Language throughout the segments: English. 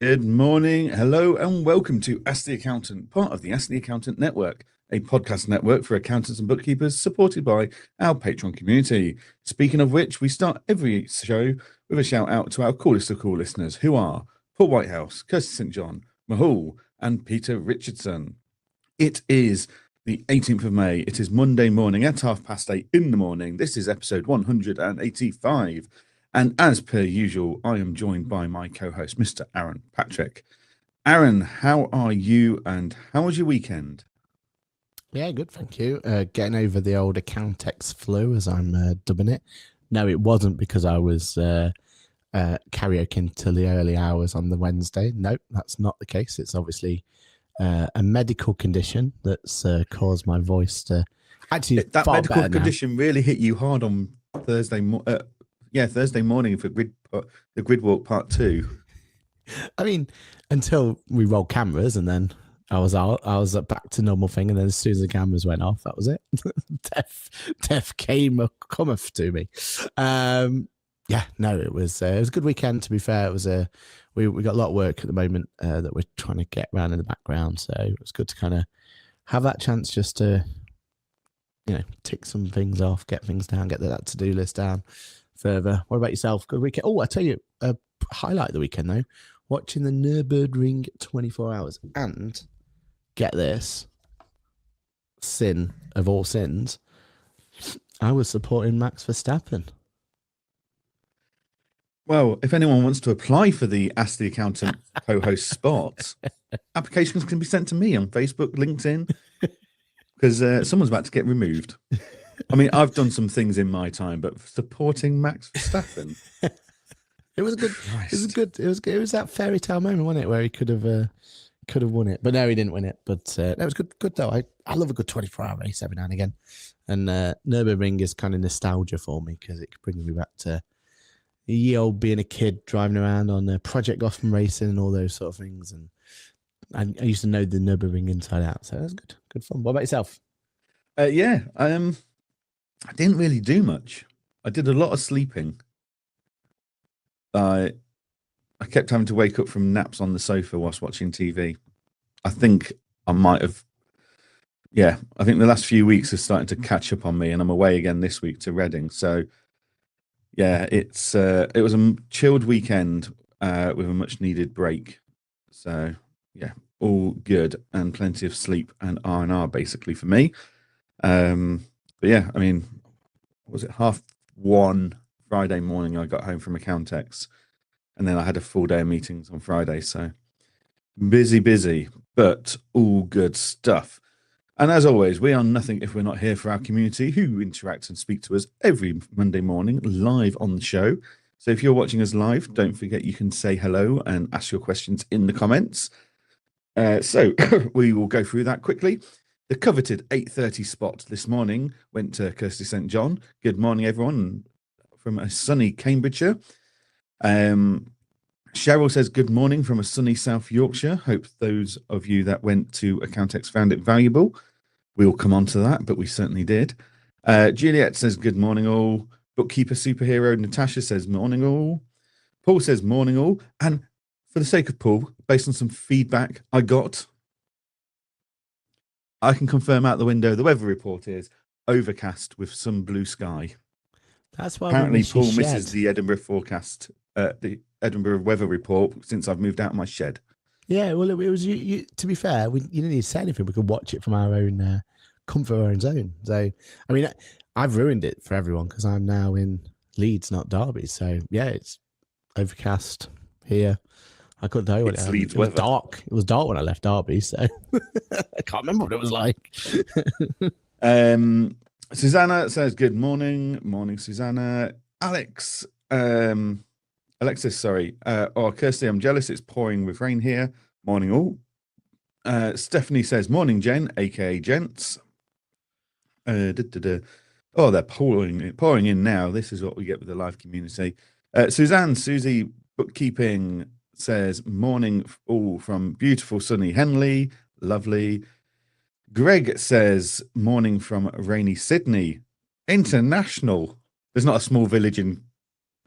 Good morning, hello, and welcome to Ask the Accountant, part of the Ask the Accountant Network, a podcast network for accountants and bookkeepers supported by our Patreon community. Speaking of which, we start every show with a shout out to our coolest of cool listeners, who are Paul Whitehouse, Kirsty St. John, Mahul, and Peter Richardson. It is the 18th of May. It is Monday morning at 8:30 in the morning. This is episode 185. And as per usual, I am joined by my co-host, Mr. Aaron Patrick. Aaron, how are you and how was your weekend? Yeah, good, thank you. Getting over the old Accountex flu, as I'm dubbing it. No, it wasn't because I was karaoke till the early hours on the Wednesday. No, that's not the case. It's obviously a medical condition that's caused my voice to actually That far medical better now. condition really hit you hard on Thursday morning for the grid walk part 2. I mean, until we rolled cameras, and then I was back to normal thing, and then as soon as the cameras went off, that was it. death cometh to me. Yeah, no, it was a good weekend. To be fair, it was we got a lot of work at the moment that we're trying to get around in the background, so it was good to kind of have that chance just to tick some things off, get things down, get that to-do list down further. What about yourself? Good weekend. Oh, I tell you, a highlight of the weekend though, watching the Nürburgring 24 hours, and get this, sin of all sins, I was supporting Max Verstappen. Well, if anyone wants to apply for the Ask the Accountant co-host spot, applications can be sent to me on Facebook, LinkedIn, because someone's about to get removed. I mean, I've done some things in my time, but supporting Max Verstappen, it was good. Christ. It was good. It was that fairy tale moment, wasn't it, where he could have won it, but no, he didn't win it. But it was good. Good though. I love a good 24-hour race every now and again, and Nürburgring is kind of nostalgia for me because it brings me back to ye old being a kid driving around on Project Gotham Racing and all those sort of things, and I used to know the Nürburgring inside out, so that was good fun. What about yourself? I didn't really do much. I did a lot of sleeping. I kept having to wake up from naps on the sofa whilst watching TV. I think I might have. Yeah, I think the last few weeks are starting to catch up on me, and I'm away again this week to Reading. So, yeah, it was a chilled weekend with a much needed break. So, yeah, all good and plenty of sleep and R&R basically for me. But yeah, I mean, was it 1:30 Friday morning? I got home from Accountex, and then I had a full day of meetings on Friday. So busy, but all good stuff. And as always, we are nothing if we're not here for our community who interact and speak to us every Monday morning live on the show. So if you're watching us live, don't forget you can say hello and ask your questions in the comments. So we will go through that quickly. The coveted 8:30 spot this morning went to Kirsty St. John. Good morning, everyone, from a sunny Cambridgeshire. Cheryl says, good morning from a sunny South Yorkshire. Hope those of you that went to Accountex found it valuable. We'll come on to that, but we certainly did. Juliet says, good morning, all. Bookkeeper superhero Natasha says, morning, all. Paul says, morning, all. And for the sake of Paul, based on some feedback I got, I can confirm out the window the weather report is overcast with some blue sky. That's why apparently Paul misses the Edinburgh forecast, the Edinburgh weather report since I've moved out of my shed. Yeah, well, it was you. To be fair, you didn't need to say anything. We could watch it from our own comfort, our own zone. So, I mean, I've ruined it for everyone because I'm now in Leeds, not Derby. So, yeah, it's overcast here. I couldn't tell you what it was dark. It was dark when I left Derby, so I can't remember what it was like. Susanna says, good morning. Morning, Susanna. Alexis, sorry. Kirsty, I'm jealous. It's pouring with rain here. Morning, all. Stephanie says, morning, Jen, aka Gents. Oh, they're pouring in now. This is what we get with the live community. Susie, bookkeeping, says, morning, all from beautiful sunny Henley. Lovely. Greg says, morning from rainy Sydney. International. There's not a small village in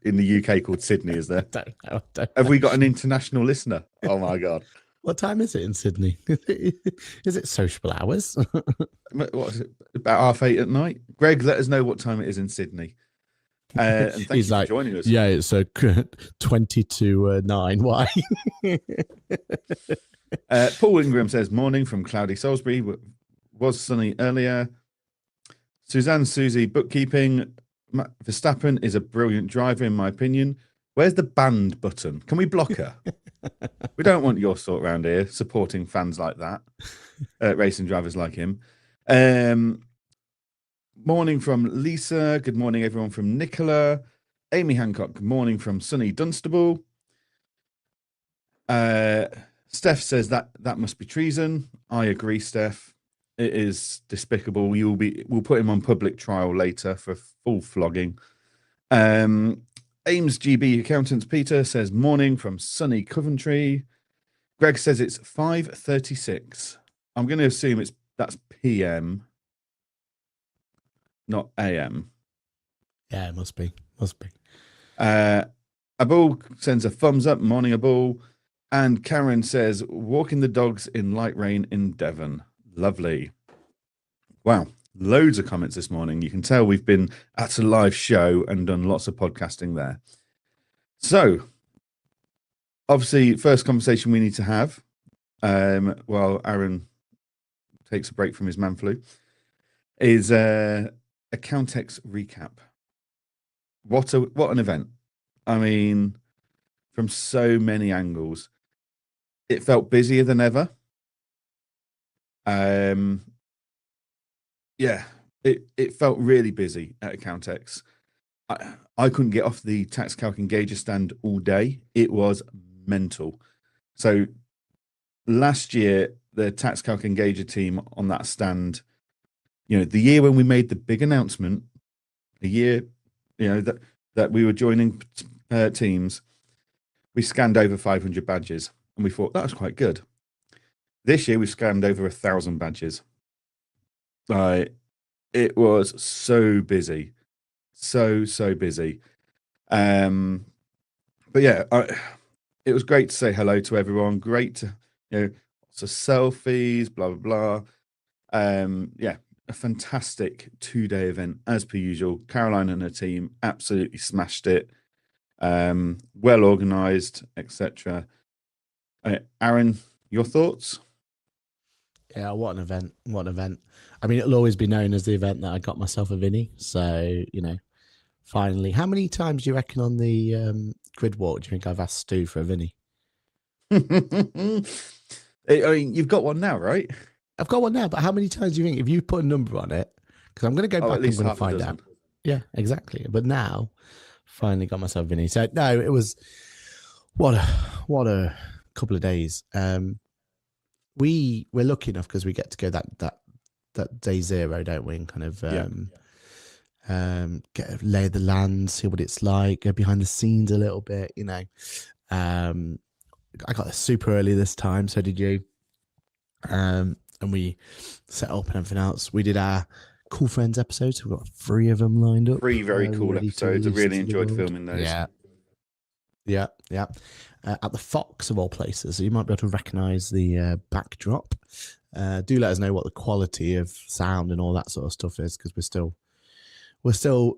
in the UK called Sydney, is there? Don't know. Don't Have know. we got an international listener? Oh my God. What time is it in Sydney? Is it sociable hours? What is it? About 8:30 at night? Greg, let us know what time it is in Sydney. And thank He's you like, for joining us. yeah, it's 20 to 9. Why? Paul Ingram says, morning from cloudy Salisbury. Was sunny earlier. Suzanne Susie, bookkeeping. Matt Verstappen is a brilliant driver, in my opinion. Where's the banned button? Can we block her? We don't want your sort around here, supporting fans like that, racing drivers like him. Morning from Lisa. Good morning, everyone from Nicola. Amy Hancock, good morning from sunny Dunstable. Steph says that must be treason. I agree, Steph. It is despicable. We'll put him on public trial later for full flogging. Ames GB Accountants Peter says morning from sunny Coventry. Greg says it's 5:36. I'm going to assume that's PM, not AM. Yeah, it must be. Must be. Abul sends a thumbs up. Morning, Abul. And Karen says, walking the dogs in light rain in Devon. Lovely. Wow. Loads of comments this morning. You can tell we've been at a live show and done lots of podcasting there. So, obviously, first conversation we need to have while Aaron takes a break from his man flu is a Countex recap. What an event. I mean, from so many angles. It felt busier than ever. Yeah, it felt really busy at Accountex. I couldn't get off the tax calc engager stand all day. It was mental. So last year, the tax calc engager team on that stand, the year when we made the big announcement, the year, that we were joining teams, we scanned over 500 badges, and we thought that was quite good. This year, we scanned over 1,000 badges. It was so busy, so busy. But yeah, it was great to say hello to everyone. Great to lots of selfies, blah blah blah. Yeah, a fantastic 2-day event as per usual. Caroline and her team absolutely smashed it. Well organized, etc. Aaron, your thoughts? Yeah, what an event. What an event. I mean, it'll always be known as the event that I got myself a Vinny. So, finally. How many times do you reckon on the grid walk do you think I've asked Stu for a Vinny? I mean, you've got one now, right? I've got one now, but how many times do you think, if you put a number on it, because I'm going to go back and I'm going to find out. Yeah, exactly. But now, finally got myself a Vinny. So, no, it was, what a couple of days. We're lucky enough because we get to go that day zero, don't we? And kind of lay the land, see what it's like, go behind the scenes a little bit. I got there super early this time, so did you. And we set up and everything else. We did our Cool Friends episodes. We've got 3 of them lined up. 3 very cool episodes. I really enjoyed filming those. Yeah. At the Fox of all places, so you might be able to recognise the backdrop. Do let us know what the quality of sound and all that sort of stuff is, because we're still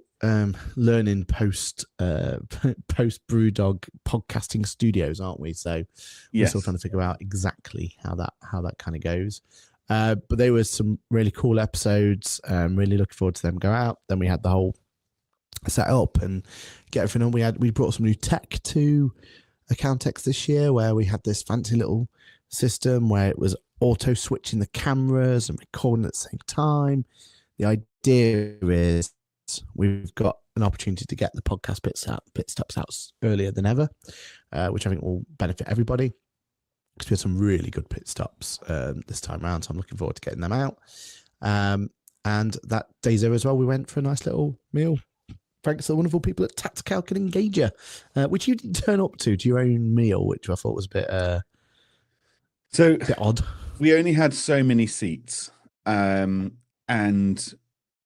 learning post Brewdog podcasting studios, aren't we? So we're still trying to figure out exactly how that kind of goes. But there was some really cool episodes. Really looking forward to them go out. Then we had the whole set up and get everything on. We brought some new tech to Accountex this year, where we had this fancy little system where it was auto switching the cameras and recording at the same time. The idea is we've got an opportunity to get the podcast pit stops out earlier than ever, which I think will benefit everybody, because we had some really good pit stops this time around. So I'm looking forward to getting them out. And that day zero as well, we went for a nice little meal. Thanks to the wonderful people at Tactical and Engager, which you didn't turn up to your own meal, which I thought was a bit odd. We only had so many seats, and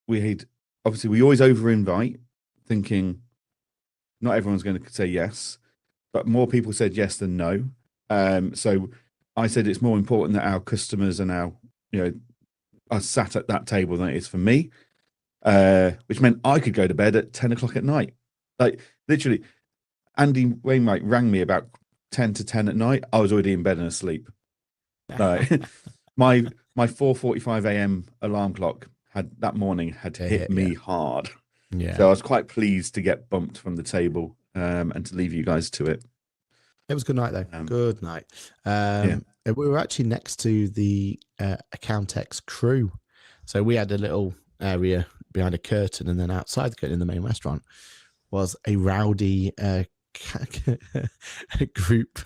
we always over invite, thinking not everyone's going to say yes, but more people said yes than no. So I said it's more important that our customers and our, are sat at that table than it is for me, which meant I could go to bed at 10 o'clock at night. Like literally, Andy Wainwright rang me about 10 to 10 at night. I was already in bed and asleep. My 4:45 a.m. alarm clock had hit me hard. Yeah. So I was quite pleased to get bumped from the table and to leave you guys to it. It was a good night though. Good night. Yeah. We were actually next to the Accountex crew. So we had a little area behind a curtain, and then outside the curtain in the main restaurant was a rowdy group.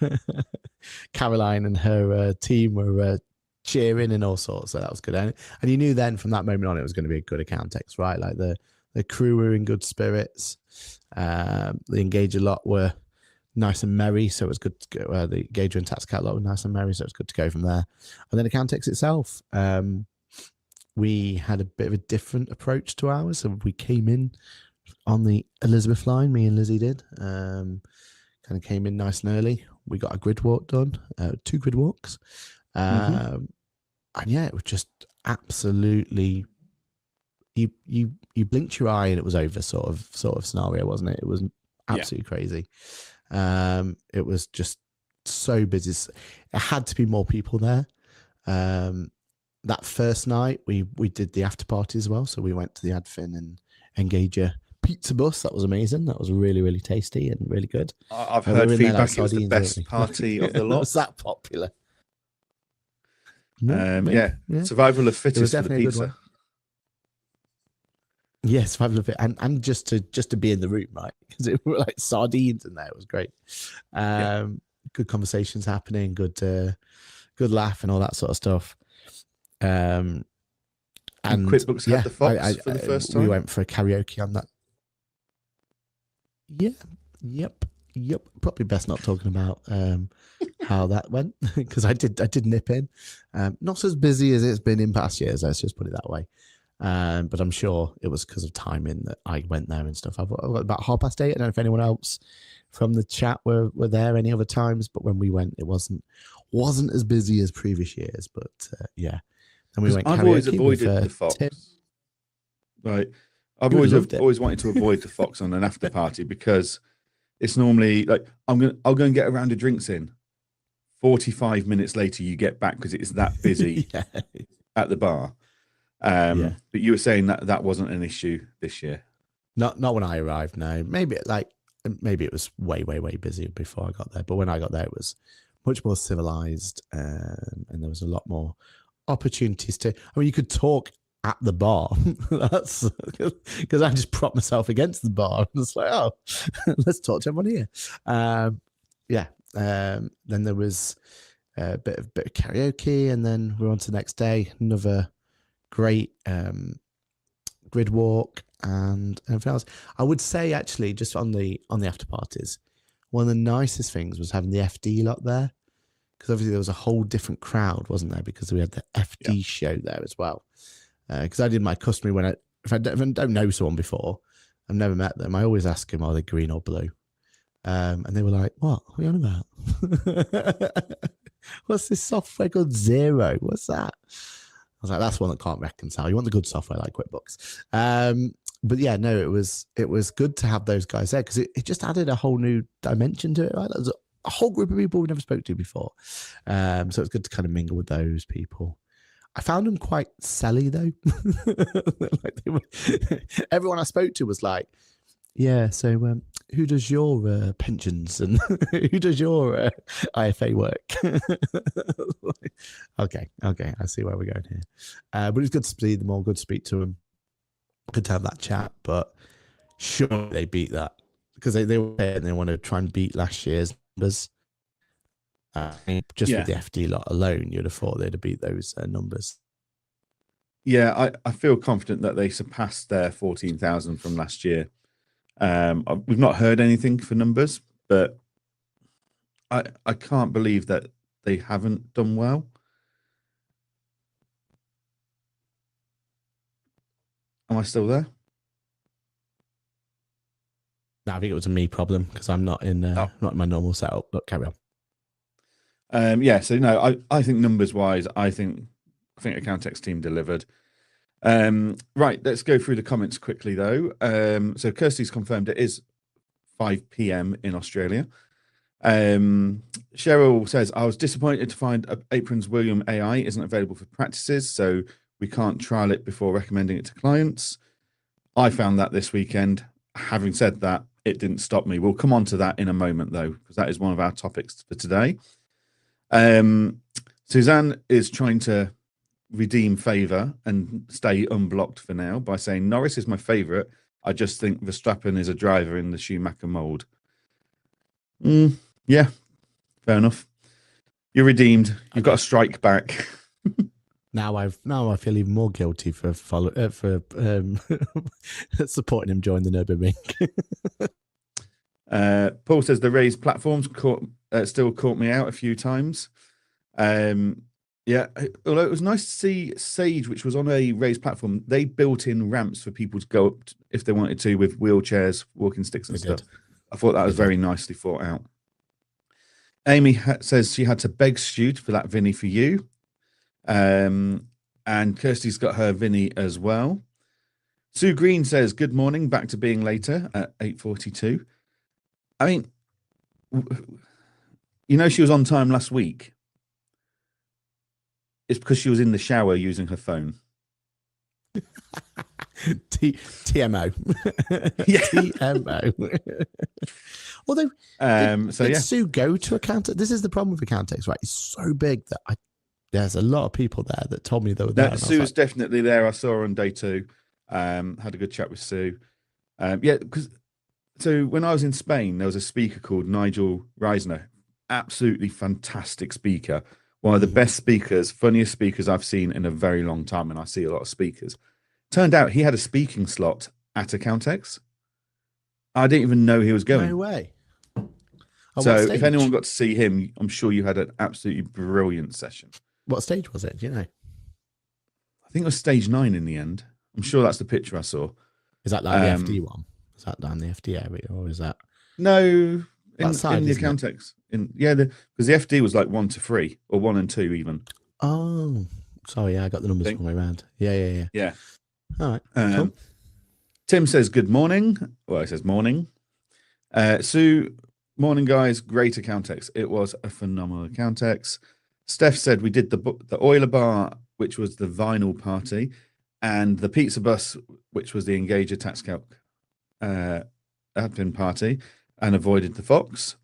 Caroline and her team were cheering and all sorts, so that was good. And you knew then from that moment on it was going to be a good Accountex, right? Like the crew were in good spirits. The Engage a lot were nice and merry, so it was good to go. The Engager and Tactical lot were nice and merry, so it was good to go from there. And then Accountex itself, we had a bit of a different approach to ours. So we came in on the Elizabeth line, me and Lizzie did. Kind of came in nice and early. We got a grid walk done, 2 grid walks. And yeah, it was just absolutely, you blinked your eye and it was over sort of scenario, wasn't it? It was absolutely crazy. It was just so busy. It had to be more people there. That first night we did the after party as well. So we went to the Adfin and Engager pizza bus. That was amazing. That was really, really tasty and really good. I've heard feedback it was the best party of the lot. Was that popular? Yeah. Survival of fittest for the pizza. Yes, survival of it, and just to be in the room, right? Because it were like sardines in there. It was great. Good conversations happening, good laugh and all that sort of stuff. And QuickBooks had the Fox for the first time. We went for a karaoke on that. Yeah. Yep. Probably best not talking about how that went, because I did nip in. Not as busy as it's been in past years. Let's just put it that way. But I'm sure it was because of timing that I went there and stuff. I got about 8:30. I don't know if anyone else from the chat were there any other times, but when we went, it wasn't as busy as previous years. But yeah, and we went. I've always avoided the Fox. Right, I've always wanted to avoid the Fox on an after party because it's normally like I'll go and get a round of drinks in. 45 minutes later, you get back because it's that busy at the bar. But you were saying that wasn't an issue this year. Not when I arrived. No, maybe it was way busier before I got there. But when I got there, it was much more civilized, and there was a lot more opportunities to. I mean, you could talk at the bar. That's because I just propped myself against the bar and it's like, oh, let's talk to everyone here. Then there was a bit of karaoke, and then we're on to the next day. Another great grid walk and everything else. I would say actually, just on the after parties, one of the nicest things was having the FD lot there, because obviously there was a whole different crowd, wasn't there? Because we had the FD show there as well. Because I did my customary if I don't know someone before, I've never met them, I always ask them, are they green or blue? And they were like, what are you on about? What's this software called Zero? What's that? I was like, that's one that can't reconcile. You want the good software like QuickBooks. But yeah, no, it was good to have those guys there, because it just added a whole new dimension to it, right? There's a whole group of people we never spoke to before. So it's good to kind of mingle with those people. I found them quite selly though. Everyone I spoke to was like, yeah, so who does your pensions and who does your IFA work? Okay, I see where we're going here. But it's good to see them all, good to speak to them, good to have that chat. But sure, they beat that, because they were there and they want to try and beat last year's numbers. With the FD lot alone, you'd have thought they'd have beat those numbers. Yeah, I feel confident that they surpassed their 14,000 from last year. We've not heard anything for numbers, but I can't believe that they haven't done well. Am I still there? No, I think it was a me problem because I'm not in not in my normal setup. But carry on. Yeah, so no, I think numbers wise, I think Accountex team delivered. Right, let's go through the comments quickly though. So Kirsty's confirmed it is 5 p.m. in Australia. Cheryl says, I was disappointed to find Apron's William AI isn't available for practices, so we can't trial it before recommending it to clients. I found that this weekend. Having said that, it didn't stop me. We'll come on to that in a moment though, because that is one of our topics for today. Suzanne is trying to redeem favour and stay unblocked for now by saying Norris is my favourite. I just think Verstappen is a driver in the Schumacher mould. Yeah, fair enough. You're redeemed. You've got a strike back. Now I feel even more guilty for supporting him join the Nürburgring. Paul says the raised platforms still caught me out a few times. Yeah, although it was nice to see Sage, which was on a raised platform, they built in ramps for people to go up if they wanted to with wheelchairs, walking sticks and stuff. I thought that was very nicely thought out. Amy says she had to beg Stu for that Vinny for you. And Kirsty's got her Vinny as well. Sue Green says, good morning, back to being later at 8:42. I mean, you know, she was on time last week. It's because she was in the shower using her phone. TMO. Yeah. TMO. Although, did Sue go to Accountex? This is the problem with Accountex, right? It's so big that there's a lot of people there that told me they were there. Sue was definitely there. I saw her on day 2. Had a good chat with Sue. Yeah, because so when I was in Spain, there was a speaker called Nigel Reisner. Absolutely fantastic speaker. One of the best speakers, funniest speakers I've seen in a very long time, and I see a lot of speakers. Turned out he had a speaking slot at Accountex. I didn't even know he was going. No way. So if anyone got to see him, I'm sure you had an absolutely brilliant session. What stage was it? Do you know? I think it was stage 9 in the end. I'm sure that's the picture I saw. Is that like the FD one? Is that down the FD area, or is that? No, in the Accountex. Because the FD was like 1 to 3 or 1 and 2 even. Oh, sorry, yeah, I got the numbers wrong way around. Yeah. All right. Cool. Tim says good morning. Well, he says morning. Sue, morning guys. Great Accountex. It was a phenomenal Accountex. Steph said we did the Euler bar, which was the vinyl party, and the pizza bus, which was the Engager tax calc admin party, and avoided the Fox.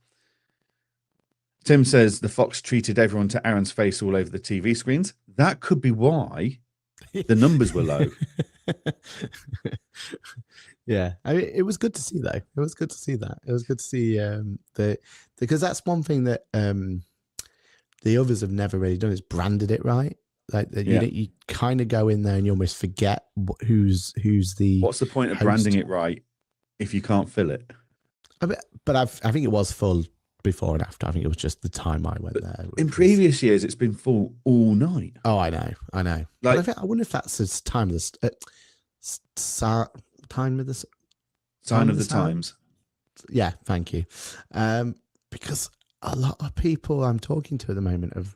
Tim says the Fox treated everyone to Aaron's face all over the TV screens. That could be why the numbers were low. Yeah, I mean, it was good to see though. It was good to see that. It was good to see because that's one thing that the others have never really done is branded it right. Like you kind of go in there and you almost forget who's the. What's the point of branding it right if you can't fill it? But I think it was full before and after. I think it was just the time I went there. In previous years, it's been full all night. Oh, I know. Like, I wonder if that's the time of the time of the sign of the times. Yeah, thank you. Because a lot of people I'm talking to at the moment have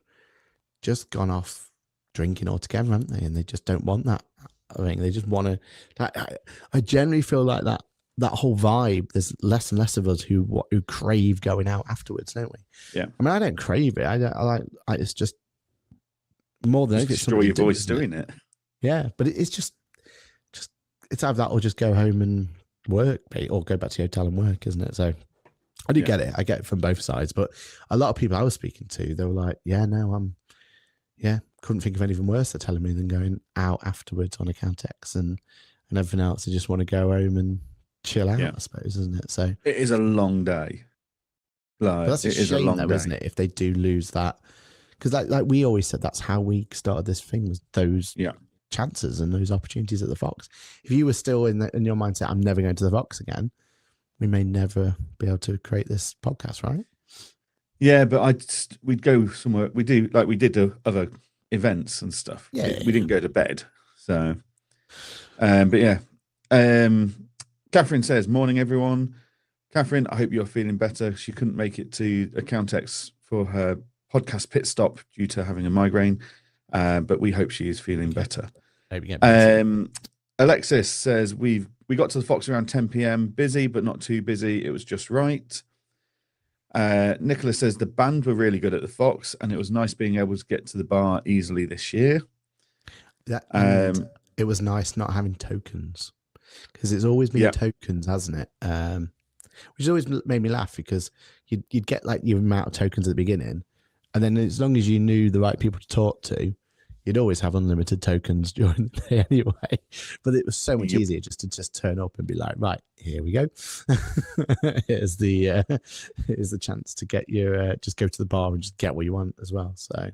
just gone off drinking altogether, haven't they? And they just don't want that. I think they just want to. I generally feel like that whole vibe. There's less and less of us who crave going out afterwards, don't we? Yeah. I mean, I don't crave it. I like. It's just more than anything. Destroy your voice doing it. Yeah, but it's just it's either that or just go home and work, or go back to the hotel and work, isn't it? So I do get it. I get it from both sides. But a lot of people I was speaking to, they were like, "Yeah, no, couldn't think of anything worse," they're telling me, than going out afterwards on Accountex and everything else. They just want to go home and chill out, I suppose, isn't it? So it is a long day. Like, that's a shame, though, isn't it? If they do lose that, because like we always said, that's how we started this thing, was those chances and those opportunities at the Fox. If you were still in your mindset, I'm never going to the Fox again, we may never be able to create this podcast, right? Yeah, but we'd go somewhere. We do, like we did the other events and stuff. Yeah, we didn't go to bed. So, but yeah. Catherine says, morning, everyone. Catherine, I hope you're feeling better. She couldn't make it to Accountex for her podcast pit stop due to having a migraine, but we hope she is feeling better. Hope you get better. Alexis says we got to the Fox around 10 p.m. Busy, but not too busy. It was just right. Nicholas says the band were really good at the Fox, and it was nice being able to get to the bar easily this year. It was nice not having tokens, because it's always been tokens, hasn't it? Which has always made me laugh, because you'd get like your amount of tokens at the beginning, and then as long as you knew the right people to talk to, you'd always have unlimited tokens during the day anyway. But it was so much easier just to turn up and be like, right, here we go. here's the chance to get your just go to the bar and just get what you want as well. So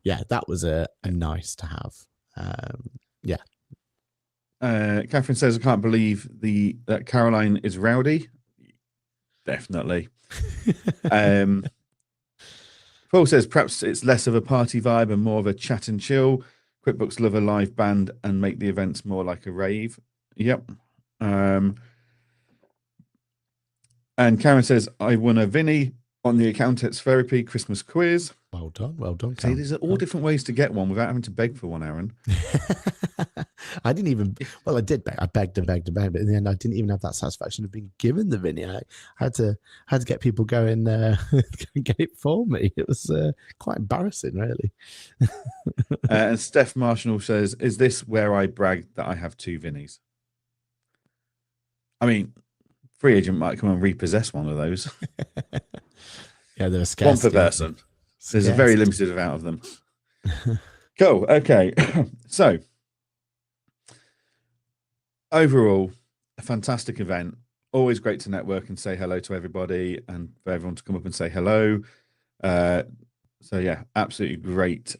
yeah, that was a nice to have. Catherine says, I can't believe that Caroline is rowdy. Definitely. Paul says, perhaps it's less of a party vibe and more of a chat and chill. QuickBooks love a live band and make the events more like a rave. Yep. And Karen says, I won a Vinny on the Accountants Therapy Christmas quiz. Well done. See, there's all different ways to get one without having to beg for one, Aaron. I didn't even, well, I did beg. I begged, but in the end, I didn't even have that satisfaction of being given the Vinny. I had to get people going, get it for me. It was quite embarrassing, really. And Steph Marshall says, is this where I brag that I have 2 Vinnies? I mean, free agent might come and repossess one of those. Yeah, they're scarce. One per person. There's a very limited amount of them. Cool. Okay. So, overall, a fantastic event. Always great to network and say hello to everybody, and for everyone to come up and say hello. So yeah, absolutely great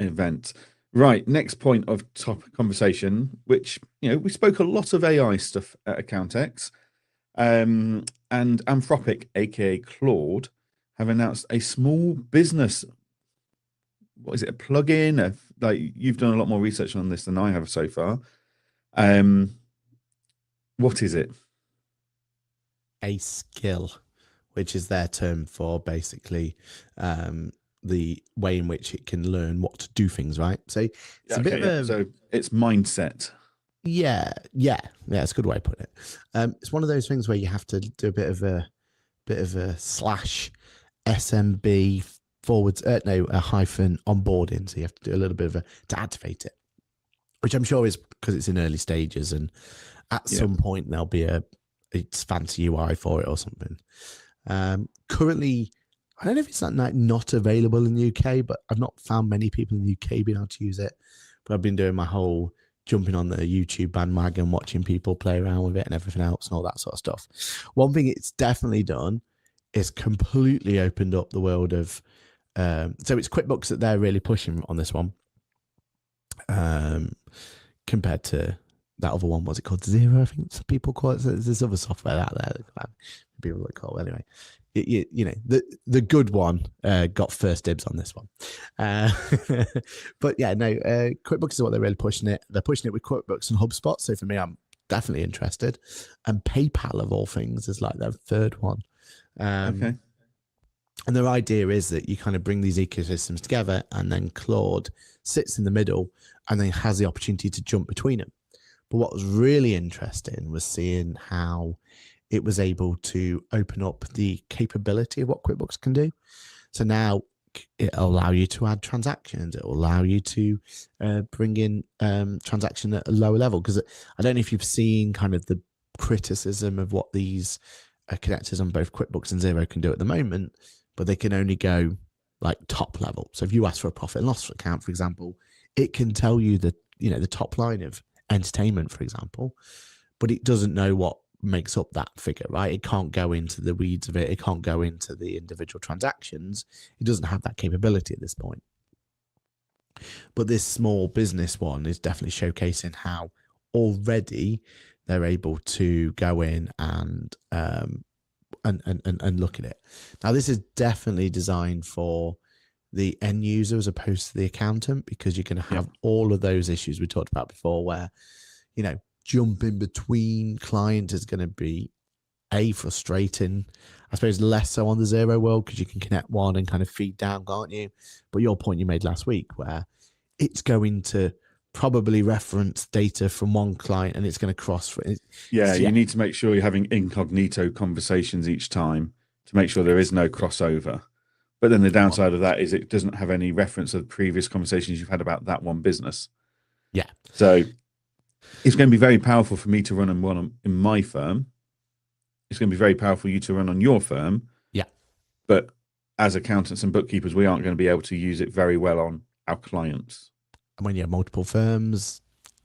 event. Right, next point of top conversation, which, we spoke a lot of AI stuff at Accountex, and Anthropic, aka Claude, have announced a small business. What is it? A plugin? Like, you've done a lot more research on this than I have so far. What is it? A skill, which is their term for basically the way in which it can learn what to do things, right? So it's a bit of a... So it's mindset. Yeah, it's a good way to put it. It's one of those things where you have to do a bit of a slash SMB forwards, a hyphen onboarding. So you have to do a little bit of to activate it, which I'm sure is because it's in early stages, and at some point there'll be it's fancy UI for it or something. Currently, I don't know if it's not available in the UK, but I've not found many people in the UK being able to use it. But I've been doing my whole jumping on the YouTube bandwagon, watching people play around with it and everything else and all that sort of stuff. One thing it's definitely done is completely opened up the world of, so it's QuickBooks that they're really pushing on this one, compared to that other one. What's it called? Zero, I think some people call it. So there's other software out there that people would call it. Anyway, the good one got first dibs on this one. But yeah, no, QuickBooks is what they're really pushing it. They're pushing it with QuickBooks and HubSpot. So for me, I'm definitely interested. And PayPal, of all things, is like their third one. Okay. And their idea is that you kind of bring these ecosystems together, and then Claude sits in the middle and then has the opportunity to jump between them. But what was really interesting was seeing how it was able to open up the capability of what QuickBooks can do. So now it'll allow you to add transactions. It'll allow you to bring in transaction at a lower level. Because I don't know if you've seen kind of the criticism of what these connectors on both QuickBooks and Xero can do at the moment, but they can only go like top level. So if you ask for a profit and loss account, for example, it can tell you the top line of entertainment, for example, but it doesn't know what makes up that figure, right? It can't go into the weeds of it. It can't go into the individual transactions. It doesn't have that capability at this point. But this small business one is definitely showcasing how already they're able to go in and look at it. Now, this is definitely designed for the end user as opposed to the accountant, because you're going to have all of those issues we talked about before, where jumping between clients is going to be frustrating. I suppose less so on the zero world because you can connect one and kind of feed down, can't you? But your point you made last week, where it's going to probably reference data from one client and it's going to cross. Yeah, you need to make sure you're having incognito conversations each time to make sure there is no crossover. But then the downside of that is it doesn't have any reference of previous conversations you've had about that one business. Yeah. So it's going to be very powerful for me to run one in my firm. It's going to be very powerful for you to run on your firm. Yeah. But as accountants and bookkeepers, we aren't going to be able to use it very well on our clients. And when you have multiple firms,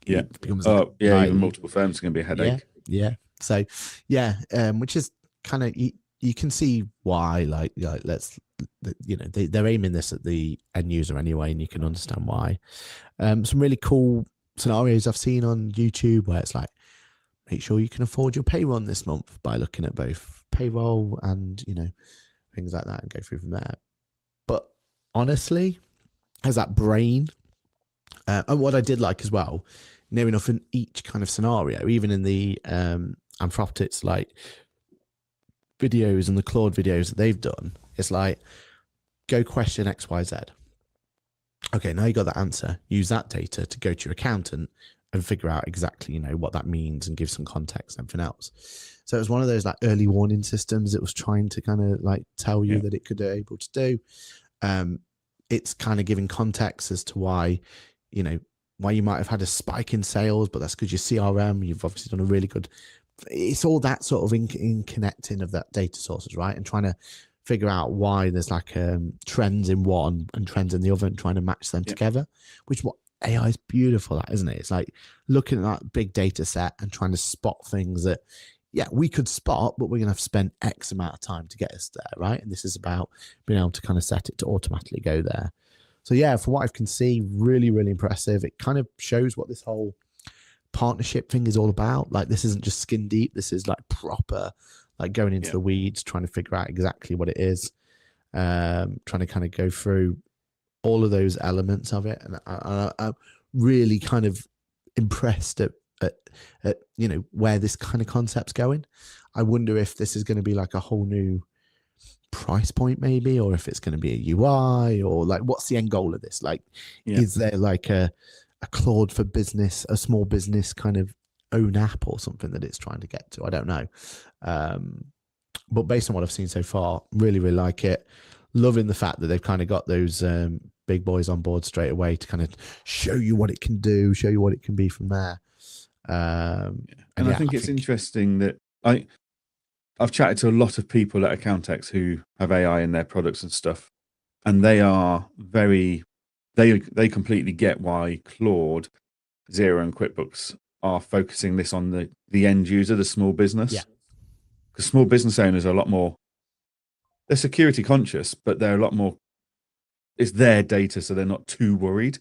it becomes even multiple firms is going to be a headache. Yeah. So, which is kind of you can see why. Like they're aiming this at the end user anyway, and you can understand why. Some really cool scenarios I've seen on YouTube where it's like, make sure you can afford your pay run this month by looking at both payroll and things like that, and go through from there. But honestly, has that brain. And what I did like as well, near enough in each kind of scenario, even in the Anthroptics like videos and the Claude videos that they've done, it's like, go question X, Y, Z. Okay, now you got that answer. Use that data to go to your accountant and figure out exactly, what that means and give some context and everything else. So it was one of those like early warning systems. It was trying to kind of like tell you that it could be able to do. It's kind of giving context as to why you might have had a spike in sales, but that's because your CRM, you've obviously done a really good. It's all that sort of in connecting of that data sources, right? And trying to figure out why there's like trends in one and trends in the other and trying to match them together, which what AI is beautiful at, isn't it? It's like looking at that big data set and trying to spot things that, we could spot, but we're going to have to spend X amount of time to get us there, right? And this is about being able to kind of set it to automatically go there. So from what I can see, really, really impressive. It kind of shows what this whole partnership thing is all about. Like, this isn't just skin deep. This is like proper, like going into the weeds, trying to figure out exactly what it is, trying to kind of go through all of those elements of it. And I'm really kind of impressed at where this kind of concept's going. I wonder if this is going to be like a whole new price point maybe, or if it's going to be a UI, or like what's the end goal of this? Like, is there like a Claude for business, a small business kind of own app or something that it's trying to get to? I don't know. But based on what I've seen so far, really, really like it. Loving the fact that they've kind of got those big boys on board straight away to kind of show you what it can do, show you what it can be from there. And I think it's interesting that I've chatted to a lot of people at Accountex who have AI in their products and stuff, and they are they completely get why Claude, Xero, and QuickBooks are focusing this on the end user, the small business. Yeah. Because small business owners are a lot more, they're security conscious, but they're a lot more, it's their data, so they're not too worried.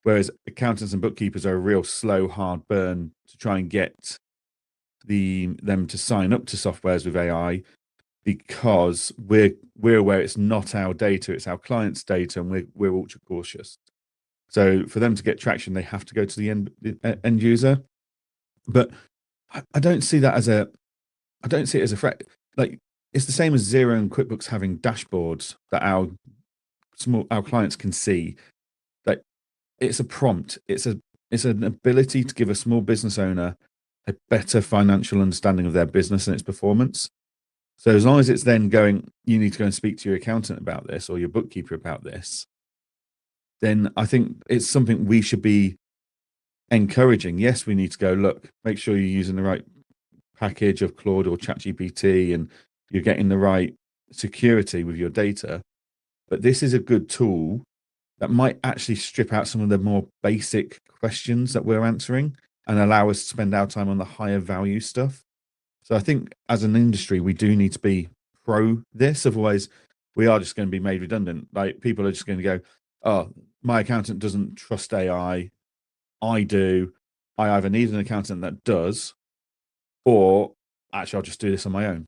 Whereas accountants and bookkeepers are a real slow, hard burn to try and get them to sign up to softwares with AI, because we're aware it's not our data, it's our client's data, and we're ultra cautious. So for them to get traction, they have to go to the end user. But I don't see that as I don't see it as a threat. Like, it's the same as Xero and QuickBooks having dashboards that our clients can see. Like, it's a prompt. It's an ability to give a small business owner a better financial understanding of their business and its performance. So as long as it's then going, you need to go and speak to your accountant about this or your bookkeeper about this, then I think it's something we should be encouraging. Yes, we need to go, look, make sure you're using the right package of Claude or ChatGPT and you're getting the right security with your data. But this is a good tool that might actually strip out some of the more basic questions that we're answering and allow us to spend our time on the higher value stuff. So I think as an industry, we do need to be pro this. Otherwise, we are just going to be made redundant. Like, people are just going to go, oh, my accountant doesn't trust AI. I do. I either need an accountant that does, or actually I'll just do this on my own.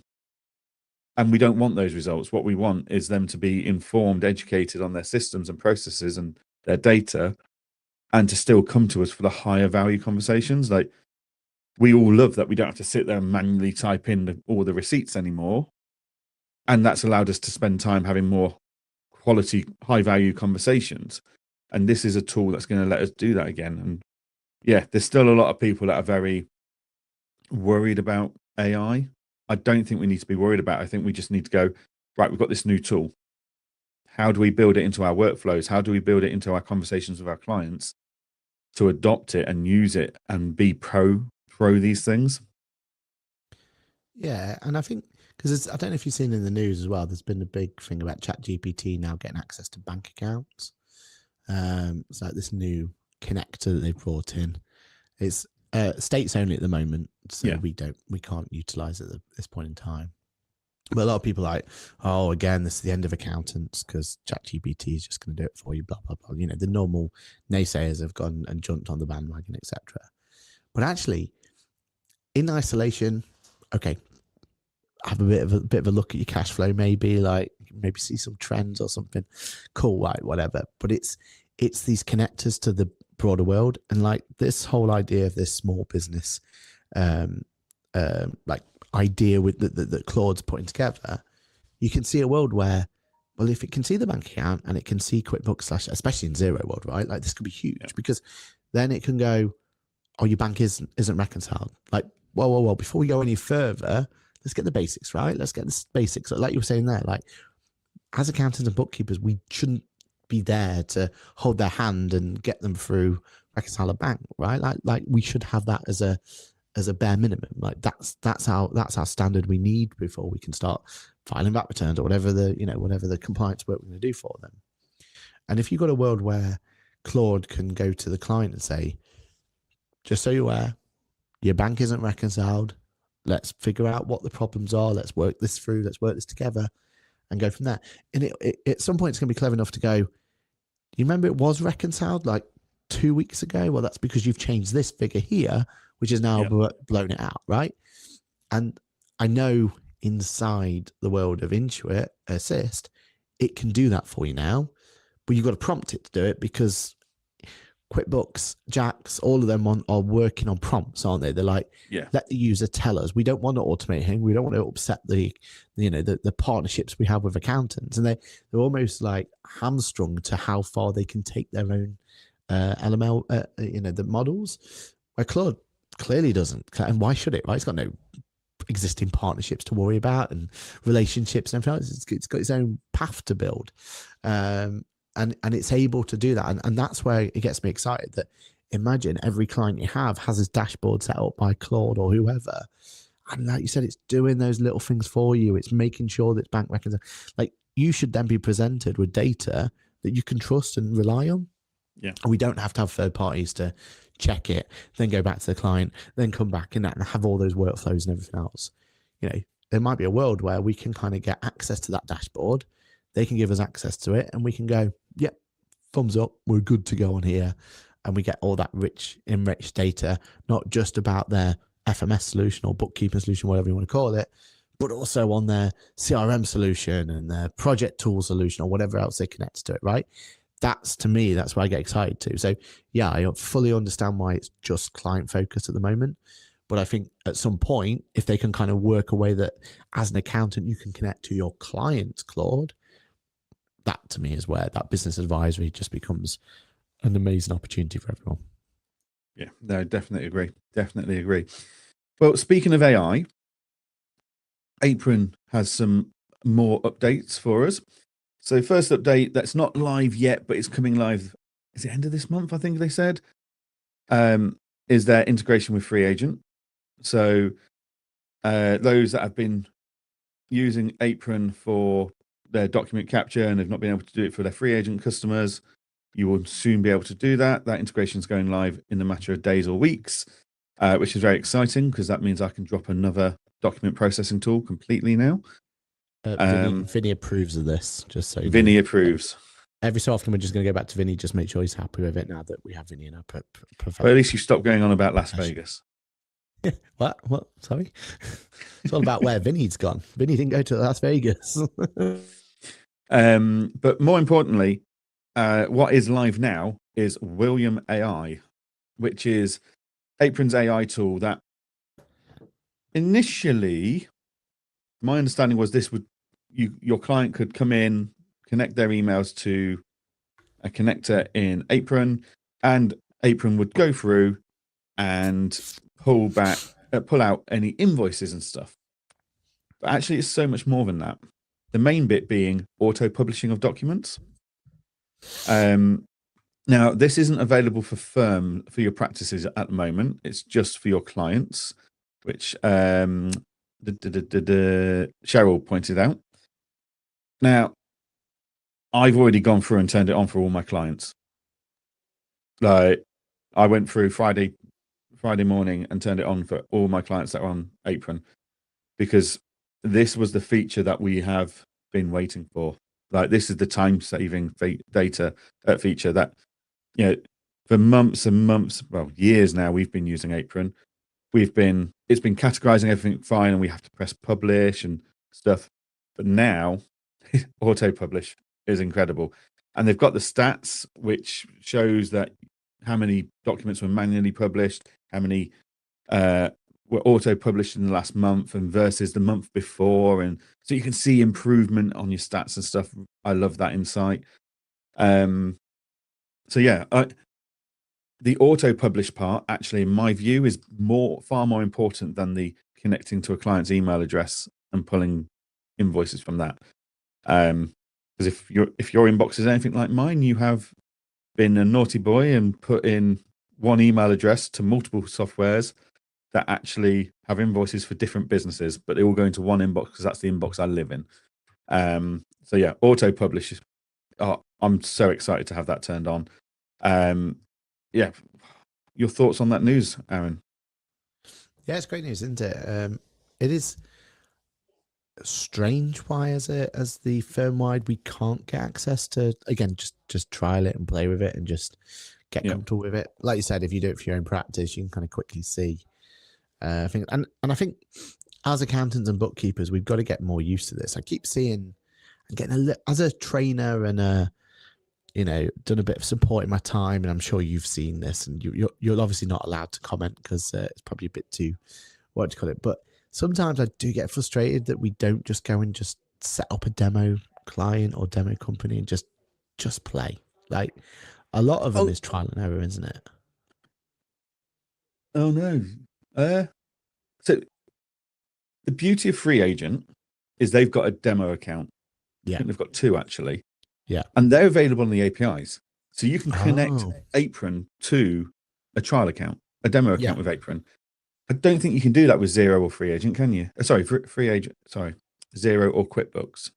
And we don't want those results. What we want is them to be informed, educated on their systems and processes and their data, and to still come to us for the higher value conversations. Like, we all love that we don't have to sit there and manually type in all the receipts anymore. And that's allowed us to spend time having more quality, high value conversations. And this is a tool that's going to let us do that again. And yeah, there's still a lot of people that are very worried about AI. I don't think we need to be worried about it. I think we just need to go, right, we've got this new tool. How do we build it into our workflows? How do we build it into our conversations with our clients to adopt it and use it and be pro these things? Yeah, and I think because I don't know if you've seen in the news as well. There's been a big thing about ChatGPT now getting access to bank accounts. It's like this new connector that they've brought in. It's states only at the moment, so Yeah. we can't utilize it at this point in time. But a lot of people are like, oh, again, this is the end of accountants because ChatGPT is just going to do it for you, blah blah blah. You know, the normal naysayers have gone and jumped on the bandwagon, etc. But actually, in isolation, okay, have a bit of a look at your cash flow, maybe see some trends or something. Cool, right, whatever. But it's these connectors to the broader world, and like this whole idea of this small business, like idea with that Claude's putting together. You can see a world where, well, if it can see the bank account and it can see QuickBooks especially in Zero world, right? Like this could be huge because then it can go, oh, your bank isn't reconciled. Like, whoa, before we go any further, let's get the basics right. Let's get the basics. Like you were saying there, like as accountants and bookkeepers, we shouldn't be there to hold their hand and get them through reconcile a bank, right? Like we should have that as a bare minimum. Like that's our standard we need before we can start filing back returns or whatever the compliance work we're going to do for them. And if you've got a world where Claude can go to the client and say, just so you're aware, your bank isn't reconciled. Let's figure out what the problems are. Let's work this through. Let's work this together and go from there. And it at some point, it's going to be clever enough to go, you remember it was reconciled like 2 weeks ago? Well, that's because you've changed this figure here, which is now blown it out, right? And I know inside the world of Intuit Assist, it can do that for you now, but you've got to prompt it to do it because QuickBooks, Jax, all of them are working on prompts, aren't they? They're like, let the user tell us. We don't want to automate him. We don't want to upset the partnerships we have with accountants. And they're almost like hamstrung to how far they can take their own LML, the models. Where Claude clearly doesn't. And why should it, right? It's got no existing partnerships to worry about and relationships and everything else. It's got its own path to build. And it's able to do that. And that's where it gets me excited that imagine every client you have has this dashboard set up by Claude or whoever. And like you said, it's doing those little things for you. It's making sure that bank records, like you should then be presented with data that you can trust and rely on. Yeah. And we don't have to have third parties to check it, then go back to the client, then come back and have all those workflows and everything else. You know, there might be a world where we can kind of get access to that dashboard. They can give us access to it and we can go, yep, thumbs up, we're good to go on here. And we get all that enriched data, not just about their FMS solution or bookkeeping solution, whatever you want to call it, but also on their CRM solution and their project tool solution or whatever else they connect to it, right? To me, that's why I get excited too. So yeah, I fully understand why it's just client focused at the moment. But I think at some point, if they can kind of work a way that as an accountant, you can connect to your client's Claude, that to me is where that business advisory just becomes an amazing opportunity for everyone. Yeah, no, definitely agree. Definitely agree. Well, speaking of AI, Apron has some more updates for us. So first update that's not live yet, but it's coming live. Is it end of this month? I think they said, is their integration with Free Agent. So those that have been using Apron for their document capture and have not been able to do it for their Free Agent customers, you will soon be able to do that. That integration is going live in a matter of days or weeks, which is very exciting because that means I can drop another document processing tool completely now. Vinny approves of this, just so Vinny approves. Every so often, we're just going to go back to Vinny, just make sure he's happy with it now that we have Vinny in our But at least you stopped going on about Las Vegas. What? Sorry? It's all about where Vinny's gone. Vinny didn't go to Las Vegas. But more importantly, what is live now is William AI, which is Apron's AI tool that initially, my understanding was this would your client could come in, connect their emails to a connector in Apron, and Apron would go through and pull out any invoices and stuff. But actually, it's so much more than that. The main bit being auto publishing of documents. Now, this isn't available for your practices at the moment. It's just for your clients, which Cheryl pointed out. Now, I've already gone through and turned it on for all my clients. Like, I went through Friday morning and turned it on for all my clients that are on Apron, because this was the feature that we have been waiting for. Like, this is the time-saving data feature that, for months and months, well, years now, we've been using Apron. It's been categorizing everything fine, and we have to press publish and stuff. But now, auto publish is incredible, and they've got the stats which shows that how many documents were manually published, how many were auto published in the last month and versus the month before, and so you can see improvement on your stats and stuff. I love that insight. So yeah, the auto publish part, actually, in my view, is far more important than the connecting to a client's email address and pulling invoices from that. Because if your inbox is anything like mine, you have been a naughty boy and put in one email address to multiple softwares that actually have invoices for different businesses, but they all go into one inbox because that's the inbox I live in. So yeah, auto publish. I'm so excited to have that turned on. Yeah, your thoughts on that news, Aaron? Yeah, it's great news, isn't it? It is strange why as the firm wide we can't get access to, again, just trial it and play with it and just get comfortable with it. Like you said, if you do it for your own practice, you can kind of quickly see. I think as accountants and bookkeepers, we've got to get more used to this. I keep seeing and getting as a trainer and done a bit of support in my time, and I'm sure you've seen this, and you're obviously not allowed to comment because it's probably a bit too, what do you call it? But sometimes I do get frustrated that we don't just go and just set up a demo client or demo company and just play. Like, a lot of them is trial and error, isn't it? Oh no. So the beauty of Free Agent is they've got a demo account. Yeah. I think they've got two, actually. Yeah. And they're available on the APIs. So you can connect Apron to a trial account, a demo account with Apron. I don't think you can do that with Xero or Free Agent, can you? Sorry, Free Agent. Sorry, Xero or QuickBooks.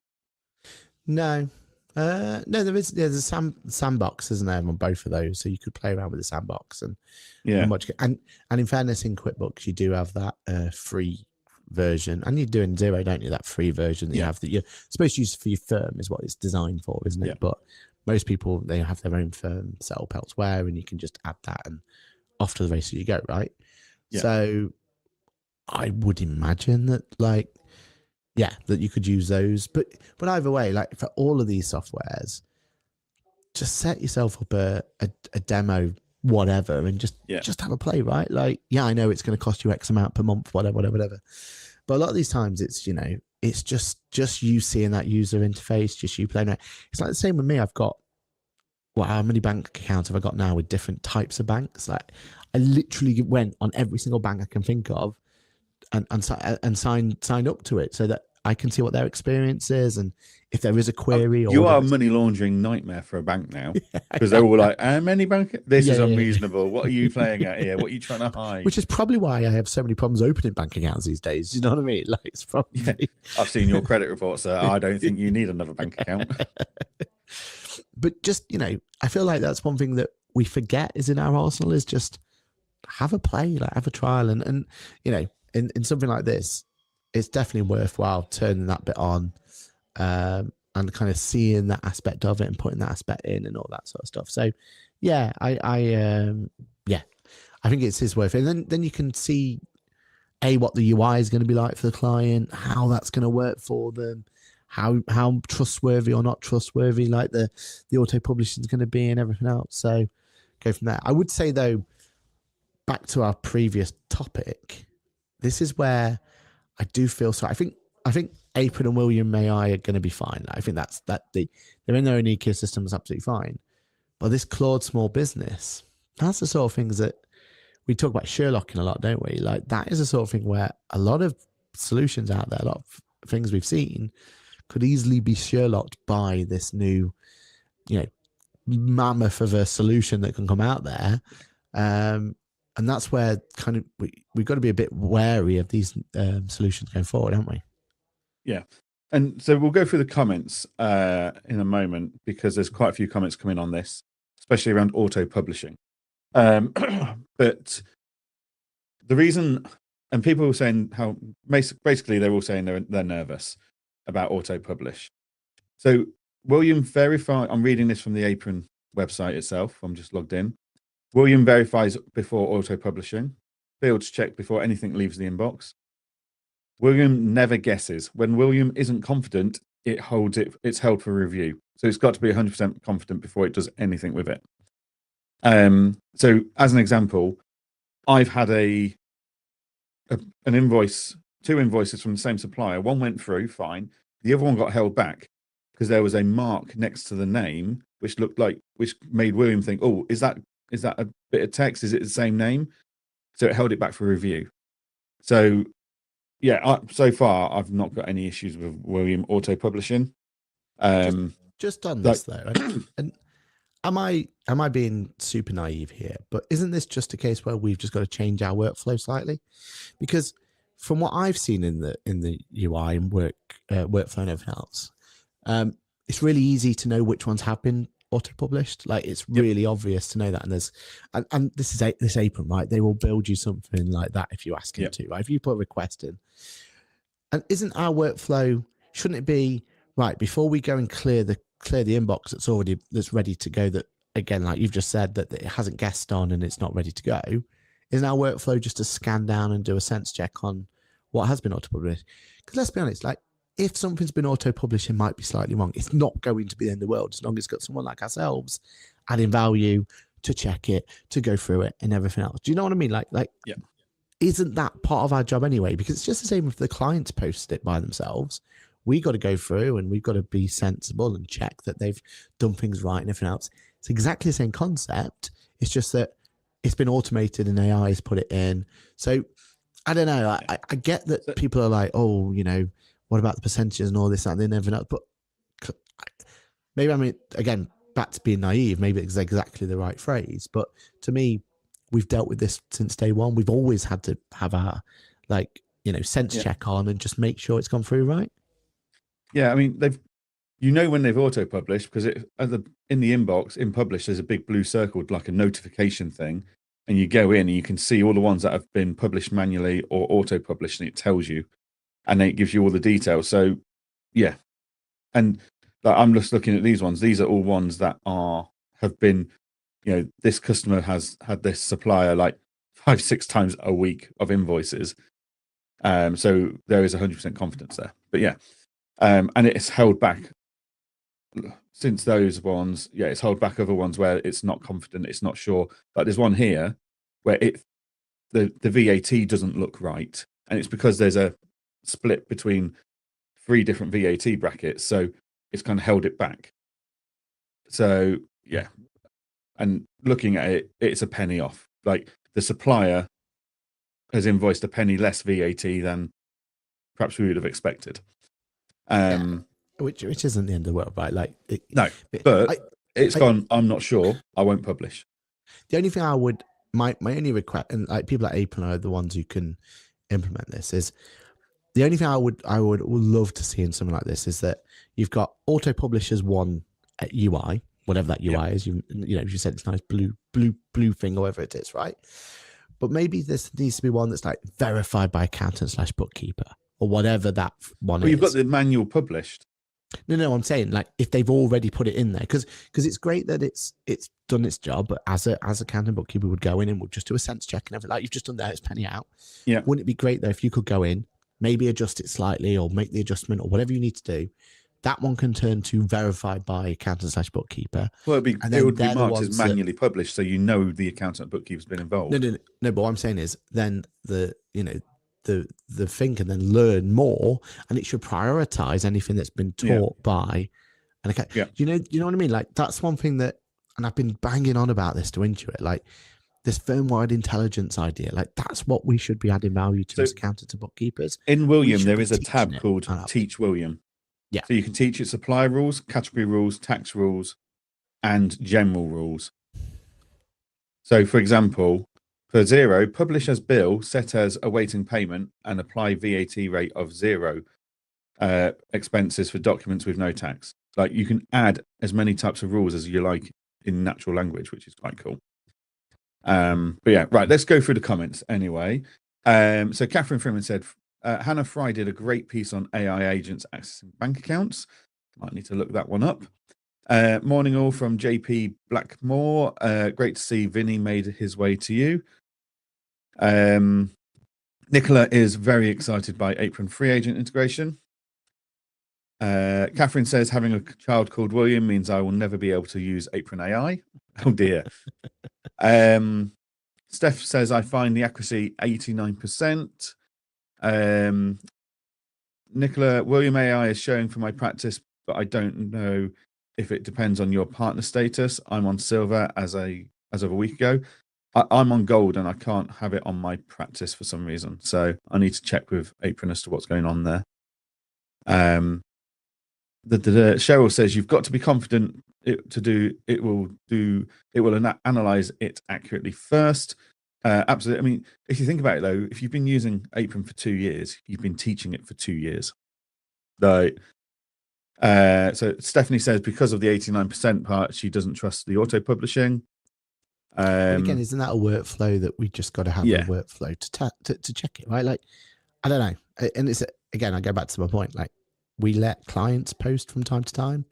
No. No, there's a sandbox, isn't there, on both of those? So you could play around with the sandbox and in fairness, in QuickBooks you do have that free version, and you do in Xero, don't you? That free version that you have that you're supposed to use for your firm is what it's designed for, isn't it? Yeah. But most people, they have their own firm set up elsewhere, and you can just add that and off to the races you go, right? Yeah. So I would imagine that, that you could use those, but either way, like for all of these softwares, just set yourself up a demo, whatever, and just have a play, right? Like, I know it's going to cost you X amount per month, whatever. But a lot of these times, it's it's just you seeing that user interface, just you playing around. It's like the same with me. I've got how many bank accounts have I got now with different types of banks? Like, I literally went on every single bank I can think of and signed up to it so that I can see what their experience is, and if there is a query. You are a money laundering nightmare for a bank now, because they're all like, "How many bank? This is unreasonable. What are you playing at here? What are you trying to hide?" Which is probably why I have so many problems opening bank accounts these days. You know what I mean? Like, it's probably. Yeah. I've seen your credit report, sir. I don't think you need another bank account. But just I feel like that's one thing that we forget is in our arsenal, is just have a play, like have a trial, and in something like this, it's definitely worthwhile turning that bit on and kind of seeing that aspect of it and putting that aspect in and all that sort of stuff. So I think it's worth it. And then you can see what the UI is going to be like for the client, how that's going to work for them, how trustworthy or not trustworthy like the auto publishing is going to be, and everything else. So go from there. I would say, though, back to our previous topic, this is where I do feel so. I think Apron and William AI are going to be fine. I think they're in their own ecosystem is absolutely fine. But this Claude small business, that's the sort of things that we talk about Sherlocking a lot, don't we? Like that is the sort of thing where a lot of solutions out there, a lot of things we've seen could easily be Sherlocked by this new, mammoth of a solution that can come out there. And that's where kind of we've got to be a bit wary of these solutions going forward, haven't we? Yeah. And so we'll go through the comments in a moment because there's quite a few comments coming on this, especially around auto publishing. But the reason, and people were saying how basically they're all saying they're nervous about auto publish. So William verify. I'm reading this from the Apron website itself. I'm just logged in. William verifies before auto publishing. Fields check before anything leaves the inbox. William never guesses. When William isn't confident, it's held for review. So it's got to be 100% confident before it does anything with it. So as an example, I've had an invoice, 2 invoices from the same supplier. One went through fine. The other one got held back because there was a mark next to the name, which made William think, oh, is that a bit of text? Is it the same name? So it held it back for review. So yeah, so far I've not got any issues with William auto publishing. Just on this though, right? And am I being super naive here? But isn't this just a case where we've just got to change our workflow slightly? Because from what I've seen in the UI and workflow and everything else, it's really easy to know which ones have been auto published. Like it's really obvious to know that. And this is this Apron, right? They will build you something like that if you ask them to, right? If you put a request in, and isn't our workflow? Shouldn't it be right before we go and clear the inbox that's ready to go? That again, like you've just said, that it hasn't guessed on and it's not ready to go. Isn't our workflow just to scan down and do a sense check on what has been auto published? Because let's be honest, like if something's been auto published, it might be slightly wrong. It's not going to be the end of the world as long as it's got someone like ourselves adding value to check it, to go through it, and everything else. Do you know what I mean? Like, isn't that part of our job anyway? Because it's just the same if the clients post it by themselves. We got to go through and we've got to be sensible and check that they've done things right and everything else. It's exactly the same concept. It's just that it's been automated and AI has put it in. So I don't know. I get that people are like, oh, what about the percentages and all this and they never know. But maybe, I mean, again, back to being naive, maybe it's exactly the right phrase. But to me, we've dealt with this since day one. We've always had to have our sense check on and just make sure it's gone through right. Yeah, I mean, when they've auto-published because in the inbox, in publish, there's a big blue circle, like a notification thing. And you go in and you can see all the ones that have been published manually or auto-published and it tells you. And then it gives you all the details. So, yeah. And I'm just looking at these ones. These are all ones that have been, this customer has had this supplier like 5-6 times a week of invoices. So there is 100% confidence there. But yeah. And it's held back since those ones. Yeah, it's held back other ones where it's not confident, it's not sure. But there's one here where the VAT doesn't look right. And it's because there's a split between 3 different VAT brackets, so it's kind of held it back. So yeah, and looking at it, it's a penny off. Like the supplier has invoiced a penny less VAT than perhaps we would have expected. Which isn't the end of the world, right? Like it's gone. I'm not sure. I won't publish. The only thing I would my only request, and like people at Apron are the ones who can implement this, is the only thing I would love to see in something like this is that you've got auto publishers one at UI, whatever that UI is. You said it's nice blue thing or whatever it is, right? But maybe this needs to be one that's like verified by accountant / bookkeeper or whatever that one is. You've got the manual published. No, I'm saying like if they've already put it in there, because it's great that it's done its job, but as accountant bookkeeper would go in and would just do a sense check and everything like you've just done there, it's penny out. Yeah. Wouldn't it be great though if you could go in, maybe adjust it slightly or make the adjustment or whatever you need to do? That one can turn to verified by accountant / bookkeeper. Well, it would be marked as manually published, so the accountant bookkeeper's been involved. No. But what I'm saying is then the thing can then learn more, and it should prioritize anything that's been taught by. And okay, you know what I mean? Like that's one thing that, and I've been banging on about this to Intuit, like this firm-wide intelligence idea. Like that's what we should be adding value to as accountants and bookkeepers. In William, there is a tab called Teach William. Yeah. So you can teach it supplier rules, category rules, tax rules, and general rules. So, for example, for Xero, publish as bill set as awaiting payment and apply VAT rate of 0 expenses for documents with no tax. Like you can add as many types of rules as you like in natural language, which is quite cool. But yeah, right. Let's go through the comments anyway. So Catherine Freeman said, Hannah Fry did a great piece on AI agents accessing bank accounts. Might need to look that one up. Morning all from JP Blackmore. Great to see Vinny made his way to you. Nicola is very excited by Apron free agent integration. Catherine says having a child called William means I will never be able to use Apron AI. Oh dear. Steph says I find the accuracy 89%. Nicola, William AI is showing for my practice, but I don't know if it depends on your partner status. I'm on silver as of a week ago. I'm on gold and I can't have it on my practice for some reason. So I need to check with Apron as to what's going on there. Cheryl says you've got to be confident it will analyze it accurately first. Absolutely. I mean, if you think about it though, if you've been using Apron for 2 years, you've been teaching it for 2 years. So Stephanie says because of the 89% part, she doesn't trust the auto publishing. But again, isn't that a workflow that we just got to have a workflow to check it, right? Like, I don't know. And it's, again, I go back to my point. Like, we let clients post from time to time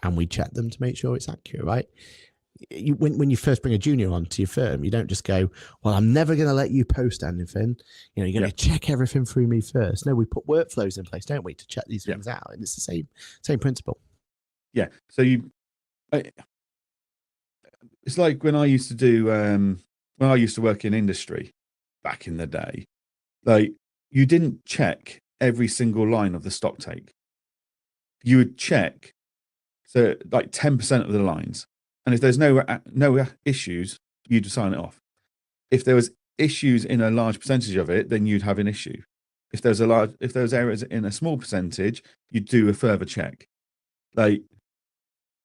and we check them to make sure it's accurate, right? When you first bring a junior onto your firm, you don't just go, well, I'm never going to let you post anything. You're going to check everything through me first. No, we put workflows in place, don't we, to check these things out. And it's the same principle. Yeah. So it's like when I used to do, when I used to work in industry back in the day, like you didn't check every single line of the stock take. You would check, so like 10% of the lines. And if there's no issues, you'd sign it off. If there was issues in a large percentage of it, then you'd have an issue. If there was errors in a small percentage, you'd do a further check. Like,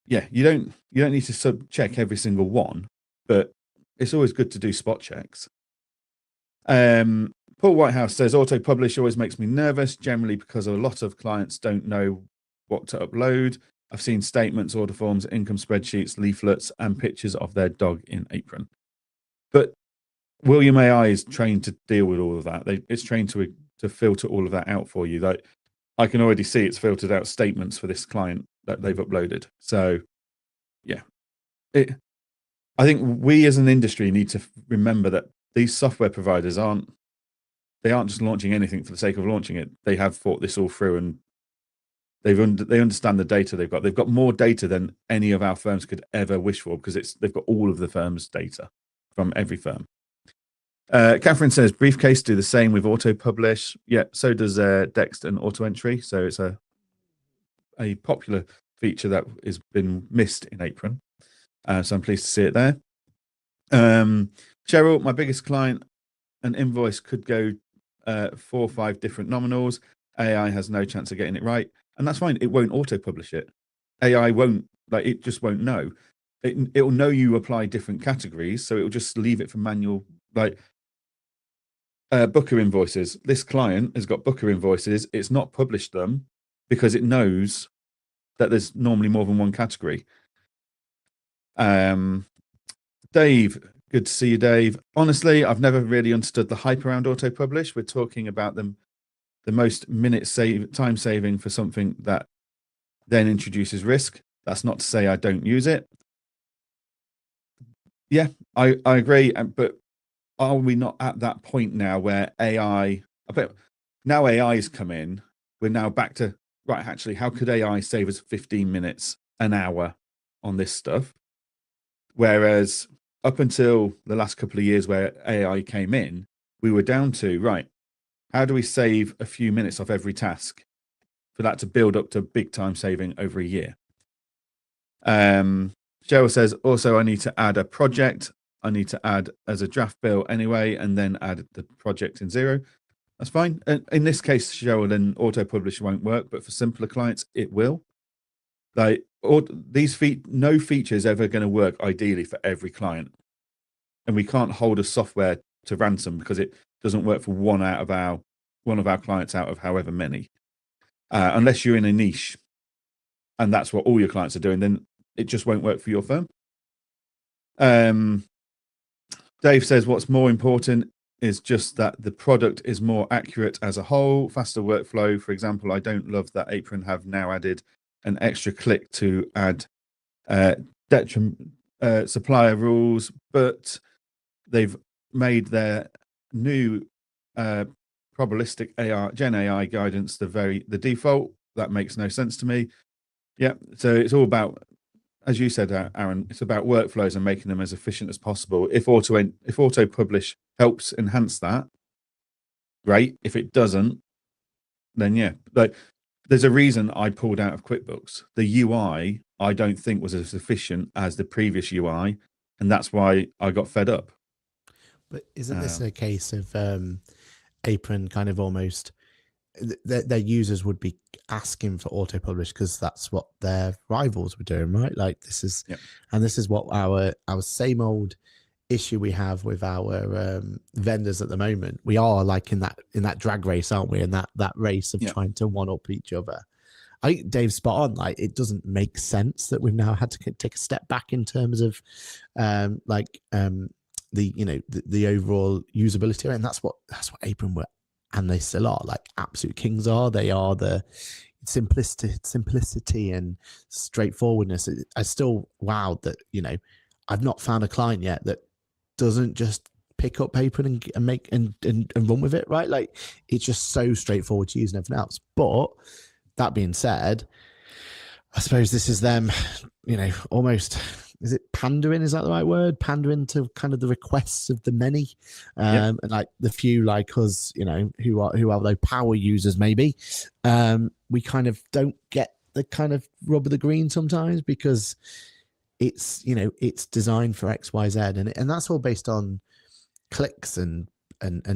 yeah, you don't need to sub-check every single one, but it's always good to do spot checks. Paul Whitehouse says, auto-publish always makes me nervous, generally because a lot of clients don't know what to upload. I've seen statements, order forms, income spreadsheets, leaflets, and pictures of their dog in Apron. But William AI is trained to deal with all of that. It's trained to filter all of that out for you. Like, I can already see it's filtered out statements for this client that they've uploaded. So, yeah. I think we as an industry need to remember that these software providers aren't just launching anything for the sake of launching it. They have thought this all through and they understand the data they've got. They've got more data than any of our firms could ever wish for because they've got all of the firm's data from every firm. Catherine says, Briefcase do the same with auto-publish. Yeah, so does Dext and auto-entry. So it's a popular feature that has been missed in Apron. So I'm pleased to see it there. Cheryl, my biggest client, an invoice could go 4 or 5 different nominals. AI has no chance of getting it right. And that's fine. It won't auto-publish it. AI won't, it just won't know. It'll know you apply different categories, so it'll just leave it for manual, Booker invoices. This client has got Booker invoices. It's not published them because it knows that there's normally more than one category. Dave, good to see you, Dave. Honestly, I've never really understood the hype around auto-publish. We're talking about the most time saving for something that then introduces risk. That's not to say I don't use it. Yeah, I agree. But are we not at that point now where AI has come in? We're now back to, right, actually, how could AI save us 15 minutes, an hour on this stuff? Whereas up until the last couple of years where AI came in, we were down to, right, How do we save a few minutes off every task for that to build up to big time saving over a year? Cheryl says, also, I need to add a project. I need to add as a draft bill anyway, and then add the project in Xero. That's fine. In this case, Cheryl, then auto publish won't work, but for simpler clients, it will. Like no feature is ever going to work ideally for every client, and we can't hold a software to ransom because it doesn't work for one of our clients out of however many, unless you're in a niche, and that's what all your clients are doing. Then it just won't work for your firm. Dave says, what's more important is just that the product is more accurate as a whole, faster workflow. For example, I don't love that Apron have now added an extra click to add supplier rules, but they've made their new probabilistic Gen AI guidance the default. That makes no sense to me. Yeah, so it's all about, as you said, Aaron, it's about workflows and making them as efficient as possible. If auto publish helps enhance that, great. If it doesn't, then yeah. Like, there's a reason I pulled out of QuickBooks. The UI I don't think was as efficient as the previous UI, and that's why I got fed up. But isn't this a case of Apron kind of almost their users would be asking for auto publish because that's what their rivals were doing, right? Like this is, and this is what our same old issue we have with our vendors at the moment. We are like in that drag race, aren't we? In that race of trying to one up each other. I think Dave's spot on. Like it doesn't make sense that we've now had to take a step back in terms of the overall usability, and that's what Apron were, and they still are like absolute kings are. They are the simplicity and straightforwardness. I still wowed that I've not found a client yet that doesn't just pick up Apron and make and run with it, right? Like it's just so straightforward to use and everything else. But that being said, I suppose this is them, almost. Is it pandering? Is that the right word? Pandering to kind of the requests of the many, and like the few like us, who are those power users maybe. We kind of don't get the kind of rub of the green sometimes because it's it's designed for X, Y, Z, and that's all based on clicks and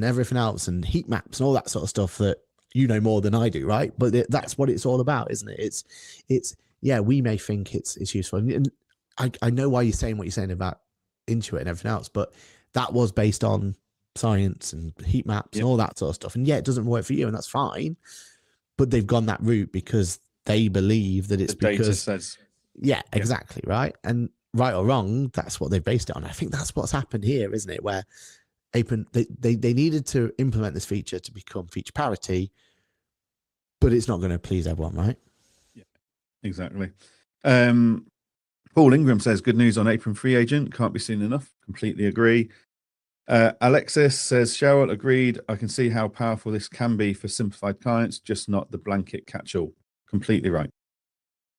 everything else and heat maps and all that sort of stuff that more than I do, right? But that's what it's all about, isn't it? It's we may think it's useful, and I know why you're saying what you're saying about Intuit and everything else, but that was based on science and heat maps and all that sort of stuff. And it doesn't work for you, and that's fine. But they've gone that route because they believe that it's because data says, exactly, right. And right or wrong, that's what they've based it on. I think that's what's happened here, isn't it? Where Apron they needed to implement this feature to become feature parity, but it's not going to please everyone, right? Yeah, exactly. Paul Ingram says, good news on Apron Free Agent. Can't be seen enough. Completely agree. Alexis says, Cheryl, agreed. I can see how powerful this can be for simplified clients, just not the blanket catch-all. Completely right.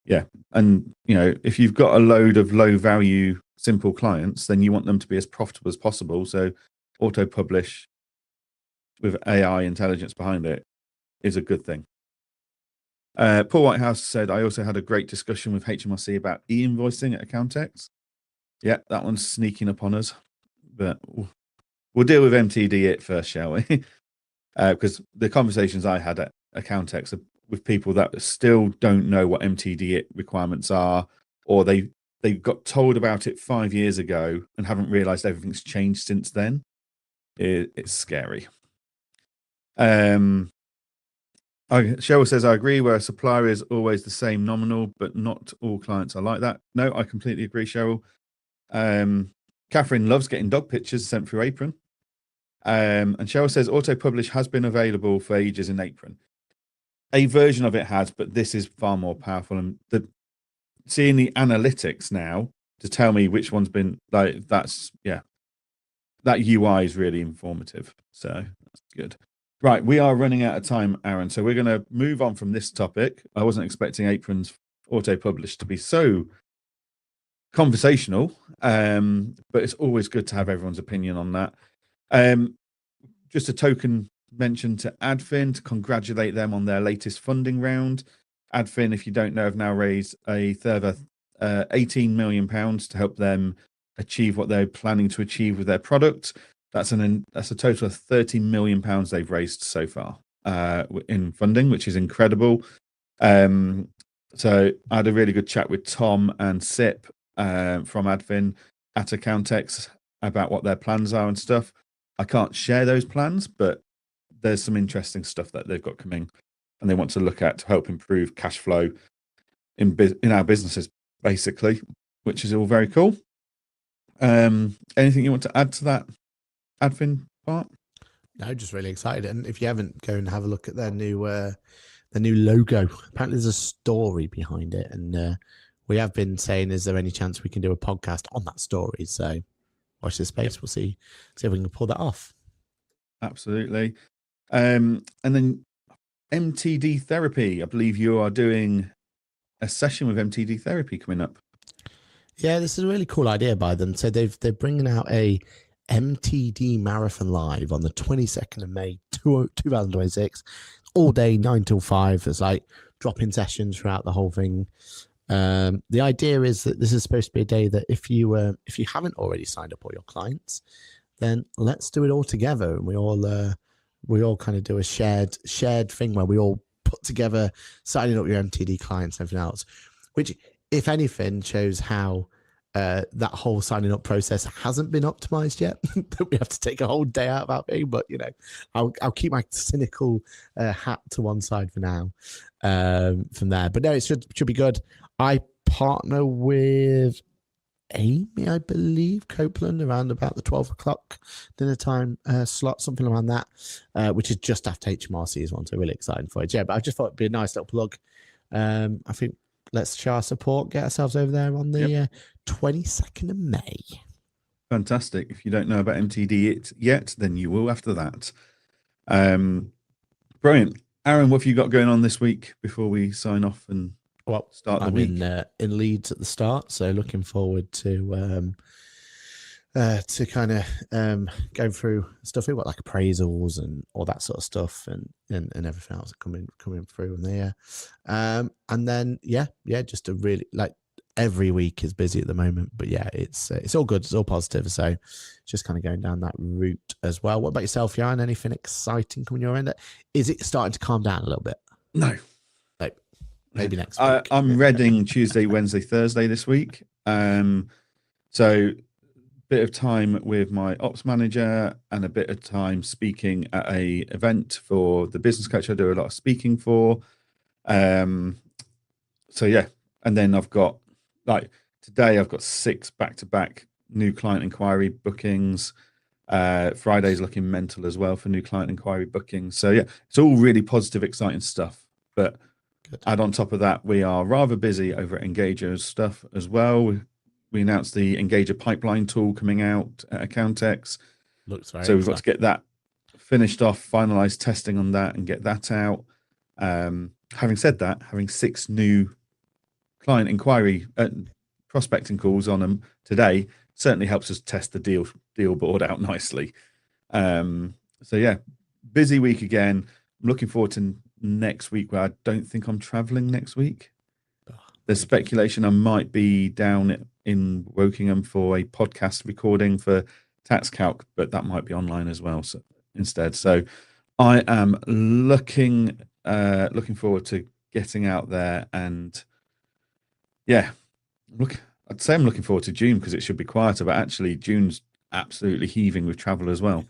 Yeah. And, if you've got a load of low-value, simple clients, then you want them to be as profitable as possible. So auto-publish with AI intelligence behind it is a good thing. Paul Whitehouse said, I also had a great discussion with HMRC about e-invoicing at Accountex. Yeah, that one's sneaking up on us, but we'll deal with MTD it first, shall we? Because the conversations I had at Accountex are with people that still don't know what MTD it requirements are, or they got told about it 5 years ago and haven't realized everything's changed since then. It's scary. Cheryl says, I agree, where a supplier is always the same nominal, but not all clients are like that. No, I completely agree, Cheryl. Catherine loves getting dog pictures sent through Apron. And Cheryl says, auto-publish has been available for ages in Apron. A version of it has, but this is far more powerful. And seeing the analytics now to tell me which one's been, like, that UI is really informative. So that's good. Right, we are running out of time, Aaron. So we're going to move on from this topic. I wasn't expecting Apron's auto-publish to be so conversational, but it's always good to have everyone's opinion on that. Just a token mention to Adfin to congratulate them on their latest funding round. Adfin, if you don't know, have now raised a further £18 million to help them achieve what they're planning to achieve with their product. That's a total of £30 million they've raised so far in funding, which is incredible. So I had a really good chat with Tom and Sip from Adfin at Accountex about what their plans are and stuff. I can't share those plans, but there's some interesting stuff that they've got coming, and they want to look at to help improve cash flow in our businesses, basically, which is all very cool. Anything you want to add to that Adfin part? No, just really excited. And if you haven't, go and have a look at their new logo. Apparently, there's a story behind it, and we have been saying, is there any chance we can do a podcast on that story? So watch this space. Yep. We'll see if we can pull that off. Absolutely. And then MTD Therapy. I believe you are doing a session with MTD Therapy coming up. Yeah, this is a really cool idea by them. So they're bringing out a MTD Marathon Live on the 22nd of May 2026, all day 9 till 5. There's like drop-in sessions throughout the whole thing. The idea is that this is supposed to be a day that if you haven't already signed up all your clients, then let's do it all together, and we all kind of do a shared thing where we all put together signing up your MTD clients and everything else, which, if anything, shows how that whole signing up process hasn't been optimized yet. That we have to take a whole day out of that thing. But I'll keep my cynical hat to one side for now. From there, but no, it should be good. I partner with Amy, I believe, Copeland, around about the 12 o'clock dinner time slot, something around that, which is just after HMRC as well. So really excited for it. Yeah, but I just thought it'd be a nice little plug. I think let's show our support, get ourselves over there on the 22nd of May. Fantastic. If you don't know about MTD yet, then you will after that. Brilliant. Aaron, what have you got going on this week before we sign off and start the week? I'm in Leeds at the start, so looking forward to kind of going through stuff. We've got like appraisals and all that sort of stuff, and everything else coming through in there. And then just a really every week is busy at the moment, but it's all good, it's all positive. So just kind of going down that route as well. What about yourself, Johann? Anything exciting coming your end? Is it starting to calm down a little bit? No. Maybe next week. I'm Reading Tuesday, Wednesday, Thursday this week. So bit of time with my ops manager and a bit of time speaking at a event for the business coach I do a lot of speaking for. So yeah, and then I've got today I've got 6 back-to-back new client inquiry bookings. Friday's looking mental as well for new client inquiry bookings. So yeah, it's all really positive, exciting stuff. But add on top of that, we are rather busy over at Engager's stuff as well. We announced the Engager pipeline tool coming out at Accountex. Looks right. So we've got to get that finished off, finalize testing on that, and get that out. Having said that, having 6 new client inquiry prospecting calls on them today certainly helps us test the deal board out nicely. So yeah, busy week again. I'm looking forward to next week, where I don't think I'm traveling next week. There's speculation I might be down in Wokingham for a podcast recording for Tax Calc, but that might be online as well. So instead, so I am looking forward to getting out there, and I'd say I'm looking forward to June because it should be quieter, but actually June's absolutely heaving with travel as well.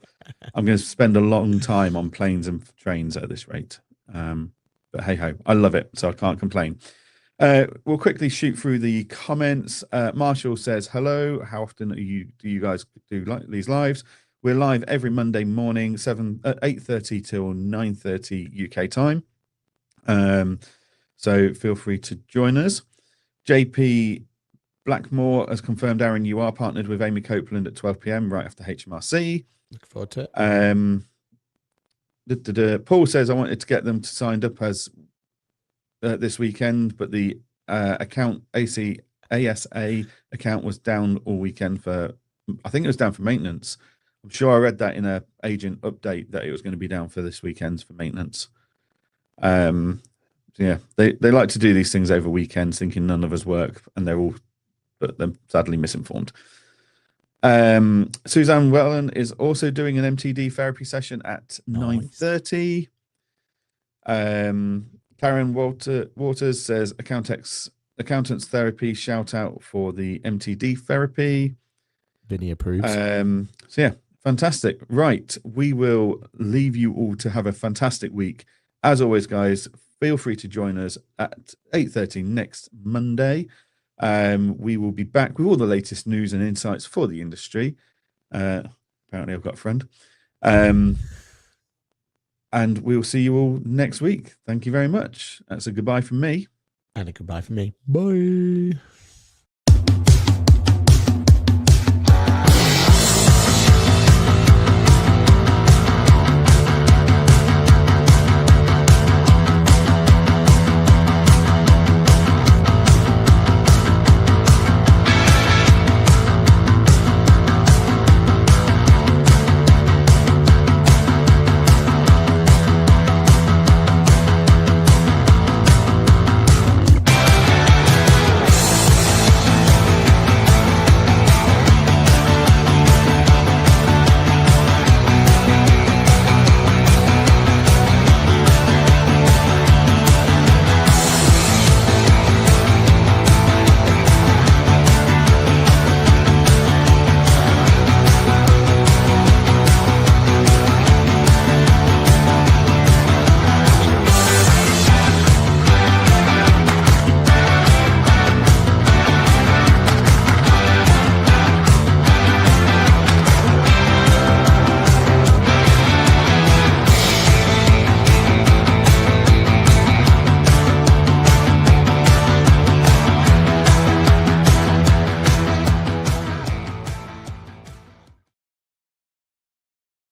I'm going to spend a long time on planes and trains at this rate. But hey ho, I love it, so I can't complain. We'll quickly shoot through the comments. Marshall says, hello, how often do you guys do these lives? We're live every Monday morning, 8:30 till 9:30 UK time. So feel free to join us. JP Blackmore has confirmed, Aaron, you are partnered with Amy Copeland at 12 p.m. right after HMRC. Look forward to it. Paul says, I wanted to get them signed up as this weekend, but the ASA account was down all weekend I think it was down for maintenance. I'm sure I read that in a agent update that it was going to be down for this weekend for maintenance. Yeah, they like to do these things over weekends, thinking none of us work, and but they're sadly misinformed. Suzanne Wellen is also doing an MTD therapy session at 9:30. Karen Waters says accountants therapy, shout out for the MTD therapy. Vinny approves. So yeah, fantastic. Right, we will leave you all to have a fantastic week. As always, guys, feel free to join us at 8:30 next Monday. We will be back with all the latest news and insights for the industry. Apparently I've got a friend. And we'll see you all next week. Thank you very much. That's a goodbye from me. And a goodbye from me. Bye.